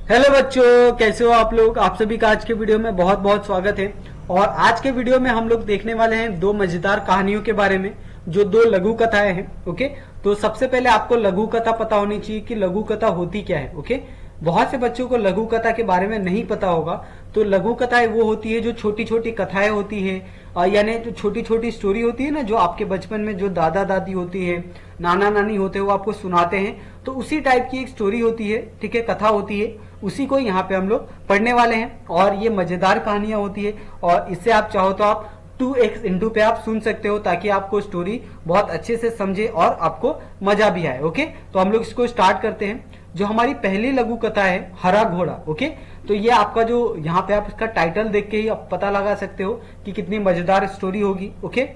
Hello बच्चों, कैसे हो आप लोग। आप सभी का आज के वीडियो में बहुत बहुत स्वागत है। और आज के वीडियो में हम लोग देखने वाले हैं दो मजेदार कहानियों के बारे में, जो दो लघु कथाएं हैं। ओके, तो सबसे पहले आपको लघु कथा पता होनी चाहिए कि लघु कथा होती क्या है। ओके, बहुत से बच्चों को लघु कथा के बारे में नहीं पता होगा। तो लघु कथाएं वो होती है जो छोटी छोटी कथाएं होती है, यानी जो छोटी छोटी स्टोरी होती है ना, जो आपके बचपन में जो दादा दादी होती है, नाना नानी होते हैं, वो आपको सुनाते हैं। तो उसी टाइप की एक स्टोरी होती है, ठीक है, कथा होती है। उसी को यहाँ पे हम लोग पढ़ने वाले हैं और ये मजेदार कहानियां होती है। और इससे आप चाहो तो आप 2x इंटू पे आप सुन सकते हो, ताकि आपको स्टोरी बहुत अच्छे से समझे और आपको मजा भी आए। ओके, तो हम लोग इसको स्टार्ट करते हैं। जो हमारी पहली लघु कथा है, हरा घोड़ा। ओके, तो ये आपका जो यहाँ पे आप इसका टाइटल देख के ही आप पता लगा सकते हो कि कितनी मजेदार स्टोरी होगी। ओके,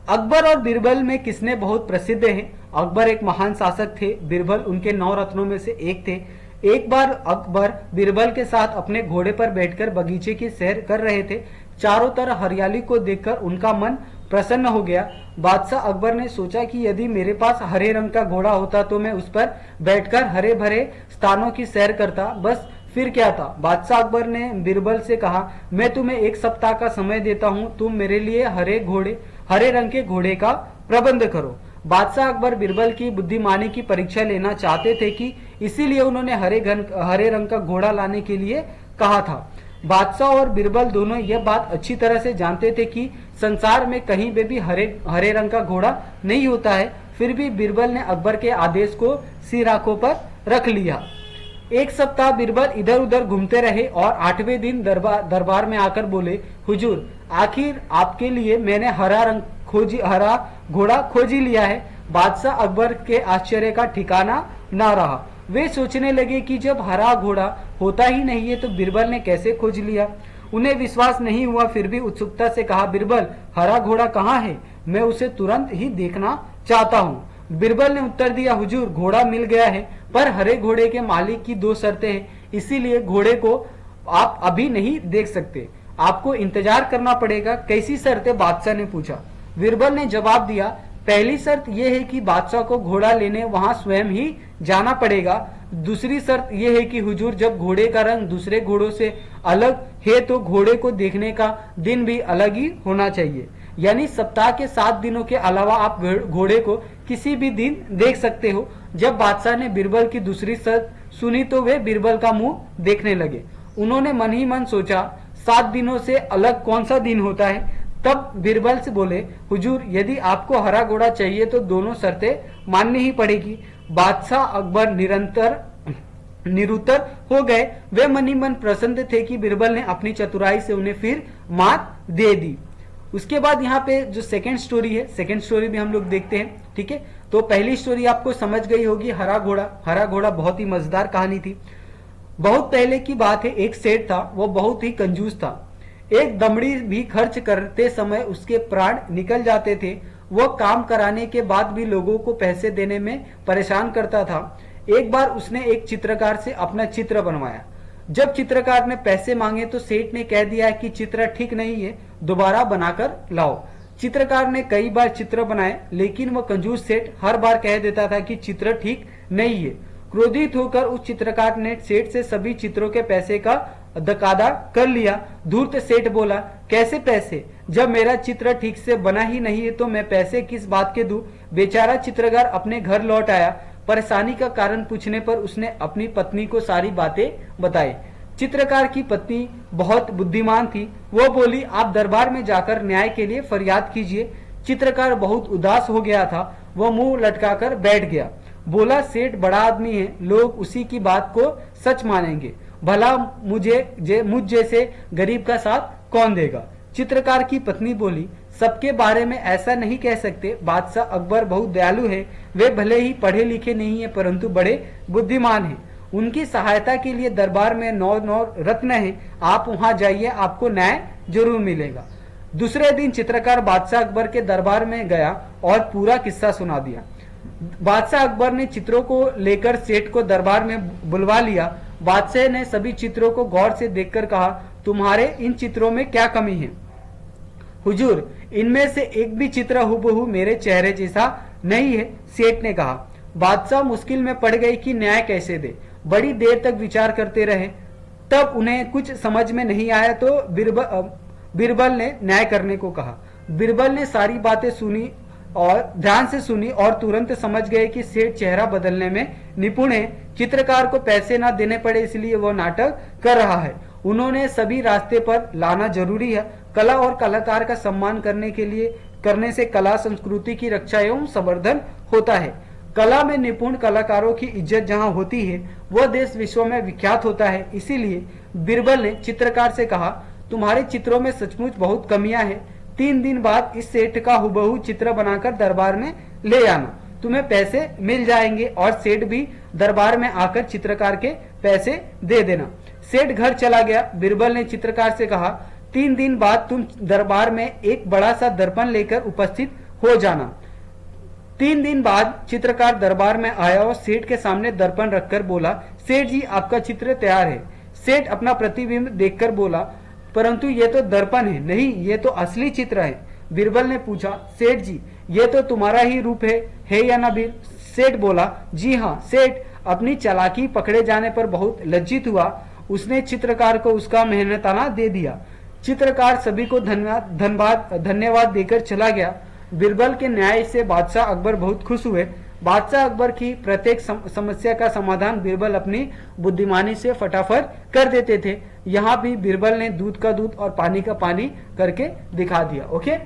अकबर और बीरबल में किसने बहुत प्रसिद्ध है। अकबर एक महान शासक थे, बीरबल उनके 9 रत्नों में से एक थे। एक बार अकबर बीरबल के साथ अपने घोड़े पर बैठकर बगीचे की सैर कर रहे थे। चारों तरफ हरियाली को देखकर उनका मन प्रसन्न हो गया। बादशाह अकबर ने सोचा कि यदि मेरे पास हरे रंग का घोड़ा होता तो मैं उस पर बैठकर हरे भरे स्थानों की सैर करता, बस फिर क्या था। बादशाह अकबर ने बीरबल से कहा, मैं तुम्हें 1 सप्ताह का समय देता हूँ, तुम मेरे लिए हरे रंग के घोड़े का प्रबंध करो। बादशाह अकबर बीरबल की बुद्धिमानी की परीक्षा लेना चाहते थे कि इसीलिए उन्होंने हरे रंग का घोड़ा लाने के लिए कहा था। बादशाह और बीरबल दोनों यह बात अच्छी तरह से जानते थे कि संसार में कहीं पे भी हरे रंग का घोड़ा नहीं होता है। फिर भी बीरबल ने अकबर के आदेश को सिर आंखों पर रख लिया। 1 सप्ताह बीरबल इधर उधर घूमते रहे और 8वें दिन दरबार में आकर बोले, हुजूर, आखिर आपके लिए मैंने हरा घोड़ा खोज ही लिया है। बादशाह अकबर के आश्चर्य का ठिकाना ना रहा। वे सोचने लगे कि जब हरा घोड़ा होता ही नहीं है तो बीरबल ने कैसे खोज लिया। उन्हें विश्वास नहीं हुआ, फिर भी उत्सुकता से कहा, बीरबल, हरा घोड़ा कहाँ है? मैं उसे तुरंत ही देखना चाहता हूँ। बीरबल ने उत्तर दिया, हुजूर, घोड़ा मिल गया है, पर हरे घोड़े के मालिक की 2 शर्तें हैं, इसीलिए घोड़े को आप अभी नहीं देख सकते, आपको इंतजार करना पड़ेगा। कैसी शर्तें? बादशाह ने पूछा। बीरबल ने जवाब दिया, पहली शर्त यह है कि बादशाह को घोड़ा लेने वहां स्वयं ही जाना पड़ेगा। दूसरी शर्त यह है कि हुजूर, जब घोड़े का रंग दूसरे घोड़ों से अलग है तो घोड़े को देखने का दिन भी अलग ही होना चाहिए, यानी सप्ताह के 7 दिनों के अलावा आप घोड़े को किसी भी दिन देख सकते हो। जब बादशाह ने बीरबल की दूसरी शर्त सुनी तो वे बीरबल का मुंह देखने लगे। उन्होंने मन ही मन सोचा, 7 दिनों से अलग कौन सा दिन होता है। तब बीरबल से बोले, हुजूर, यदि आपको हरा घोड़ा चाहिए तो दोनों शर्तें माननी ही पड़ेगी। बादशाह अकबर निरुत्तर हो गए। वे मन ही मन प्रसन्न थे कि बीरबल ने अपनी चतुराई से उन्हें फिर मात दे दी। उसके बाद यहाँ पे जो सेकंड स्टोरी है, सेकंड स्टोरी भी हम लोग देखते हैं। ठीक है, तो पहली स्टोरी आपको समझ गई होगी, हरा घोड़ा। हरा घोड़ा बहुत ही मजेदार कहानी थी। बहुत पहले की बात है, एक सेठ था, वो बहुत ही कंजूस था। एक दमड़ी भी खर्च करते समय उसके प्राण निकल जाते थे। वह काम कराने के बाद भी लोगों को पैसे देने में परेशान करता था। एक बार उसने एक चित्रकार से अपना चित्र बनवाया। जब चित्रकार ने पैसे मांगे तो सेठ ने कह दिया कि चित्र ठीक नहीं है, दोबारा बनाकर लाओ। चित्रकार ने कई बार चित्र बनाए, लेकिन वह कंजूस सेठ हर बार कह देता था कि चित्र ठीक नहीं है। क्रोधित होकर उस चित्रकार ने सेठ से सभी चित्रों के पैसे का तकादा कर लिया। धूर्त सेठ बोला, कैसे पैसे? जब मेरा चित्र ठीक से बना ही नहीं है तो मैं पैसे किस बात के दूं? बेचारा चित्रकार अपने घर लौट आया। परेशानी का कारण पूछने पर उसने अपनी पत्नी को सारी बातें बताई। चित्रकार की पत्नी बहुत बुद्धिमान थी। वो बोली, आप दरबार में जाकर न्याय के लिए फरियाद कीजिए। चित्रकार बहुत उदास हो गया था। वह मुंह लटकाकर बैठ गया। बोला, सेठ बड़ा आदमी है, लोग उसी की बात को सच मानेंगे, भला मुझ जैसे गरीब का साथ कौन देगा? चित्रकार की पत्नी बोली, सबके बारे में ऐसा नहीं कह सकते। बादशाह अकबर बहुत दयालु है। वे भले ही पढ़े लिखे नहीं है, परंतु बड़े बुद्धिमान हैं। उनकी सहायता के लिए दरबार में 9 रत्न हैं। आप वहां जाइए, आपको न्याय जरूर मिलेगा। दूसरे दिन चित्रकार बादशाह अकबर के दरबार में गया और पूरा किस्सा सुना दिया। बादशाह अकबर ने चित्रों को लेकर सेठ को दरबार में बुलवा लिया। बादशाह ने सभी चित्रों को गौर से देखकर कहा, तुम्हारे इन चित्रों में क्या कमी है? हुजूर, इनमें से एक भी चित्र हुबहू मेरे चेहरे जैसा नहीं है, सेठ ने कहा। बादशाह मुश्किल में पड़ गई कि न्याय कैसे दे। बड़ी देर तक विचार करते रहे। तब उन्हें कुछ समझ में नहीं आया तो बीरबल ने न्याय करने को कहा। बीरबल ने सारी बातें सुनी और ध्यान से सुनी और तुरंत समझ गए कि सेठ चेहरा बदलने में निपुण है। चित्रकार को पैसे ना देने पड़े इसलिए वो नाटक कर रहा है। उन्होंने सभी रास्ते पर लाना जरूरी है। कला और कलाकार का सम्मान करने से कला संस्कृति की रक्षा एवं संवर्धन होता है। कला में निपुण कलाकारों की इज्जत जहां होती है वह देश विश्व में विख्यात होता है। इसीलिए बीरबल ने चित्रकार से कहा, तुम्हारे चित्रों में सचमुच बहुत कमियां हैं। 3 दिन बाद इस सेठ का हुबहू चित्र बनाकर दरबार में ले आना, तुम्हें पैसे मिल जाएंगे और सेठ भी दरबार में आकर चित्रकार के पैसे दे देना। सेठ घर चला गया। बीरबल ने चित्रकार से कहा, 3 दिन बाद तुम दरबार में एक बड़ा सा दर्पण लेकर उपस्थित हो जाना। 3 दिन बाद चित्रकार दरबार में आया और सेठ के सामने दर्पण रखकर बोला, सेठ जी आपका चित्र तैयार है। सेठ अपना प्रतिबिंब देखकर बोला, परंतु ये तो दर्पण है, नहीं ये तो असली चित्र है। बीरबल ने पूछा, सेठ जी ये तो तुम्हारा ही रूप है या ना बीर? सेठ बोला, जी हाँ। सेठ अपनी चालाकी पकड़े जाने पर बहुत लज्जित हुआ। उसने चित्रकार को उसका मेहनताना दे दिया। चित्रकार सभी को धन्यवाद देकर चला गया। बीरबल के न्याय से बादशाह अकबर बहुत खुश हुए। बादशाह अकबर की प्रत्येक समस्या का समाधान बीरबल अपनी बुद्धिमानी से फटाफट कर देते थे। यहाँ भी बीरबल ने दूध का दूध और पानी का पानी करके दिखा दिया। ओके,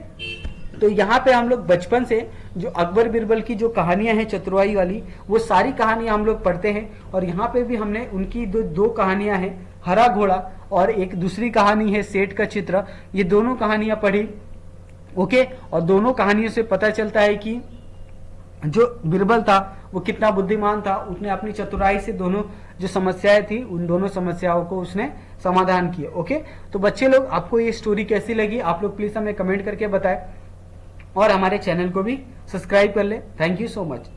तो यहाँ पे हम लोग बचपन से जो अकबर बीरबल की जो कहानियां हैं चतुराई वाली, वो सारी कहानियां हम लोग पढ़ते हैं। और यहाँ पे भी हमने उनकी दो कहानियां हैं, हरा घोड़ा और एक दूसरी कहानी है सेठ का चित्र, ये दोनों कहानियां पढ़ी। ओके, और दोनों कहानियों से पता चलता है कि जो बीरबल था वो कितना बुद्धिमान था। उसने अपनी चतुराई से दोनों जो समस्याएं थी उन दोनों समस्याओं को उसने समाधान किया। ओके, तो बच्चे लोग आपको ये स्टोरी कैसी लगी आप लोग प्लीज हमें कमेंट करके बताएं और हमारे चैनल को भी सब्सक्राइब कर ले। Thank you so much.